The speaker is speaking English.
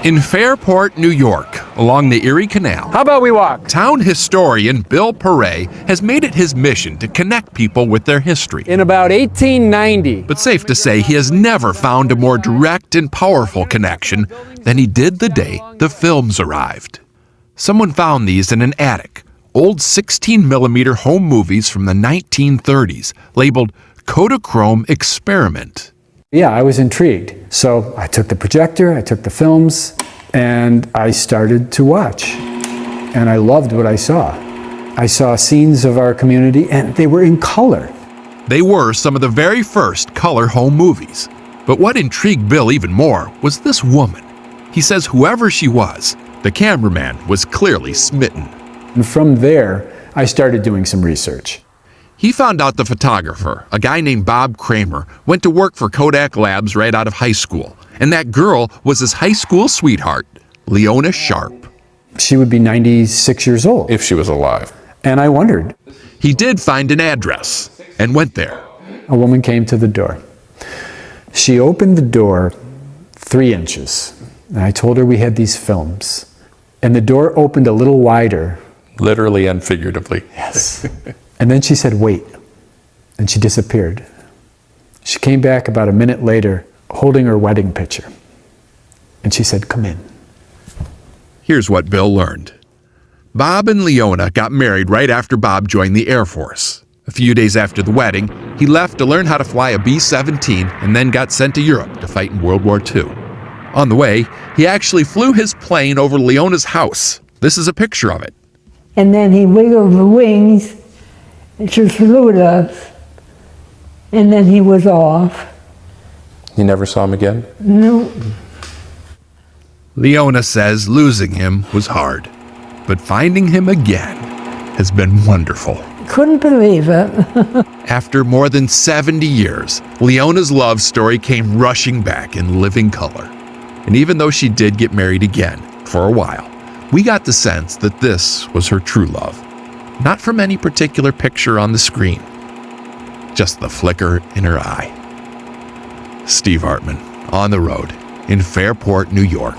In Fairport, New York, along the Erie Canal, How about we walk? town historian Bill Perret has made it his mission to connect people with their history. In about 1890. But safe to say, he has never found a more direct and powerful connection than he did the day the films arrived. Someone found these in an attic, old 16mm home movies from the 1930s, labeled Kodachrome Experiment. Yeah, I was intrigued. So I took the projector, I took the films, and I started to watch. And I loved what I saw. I saw scenes of our community, and they were in color. They were some of the very first color home movies. But what intrigued Bill even more was this woman. He says whoever she was, the cameraman was clearly smitten. And from there, I started doing some research. He found out the photographer, a guy named Bob Kramer, went to work for Kodak Labs right out of high school. And that girl was his high school sweetheart, Leona Sharp. She would be 96 years old. If she was alive. And I wondered. He did find an address and went there. A woman came to the door. She opened the door 3 inches. And I told her we had these films. And the door opened a little wider. Literally and figuratively. Yes. And then she said, wait. And she disappeared. She came back about a minute later holding her wedding picture. And she said, come in. Here's what Bill learned. Bob and Leona got married right after Bob joined the Air Force. A few days after the wedding, he left to learn how to fly a B-17 and then got sent to Europe to fight in World War II. On the way, he actually flew his plane over Leona's house. This is a picture of it. And then he wiggled the wings to salute us, and then he was off. You never saw him again? No, Leona says losing him was hard, but finding him again has been wonderful. couldn't believe it. After more than 70 years, Leona's love story came rushing back in living color. And even though she did get married again for a while, we got the sense that this was her true love. Not from any particular picture on the screen, just the flicker in her eye. Steve Hartman, On the Road, in Fairport, New York.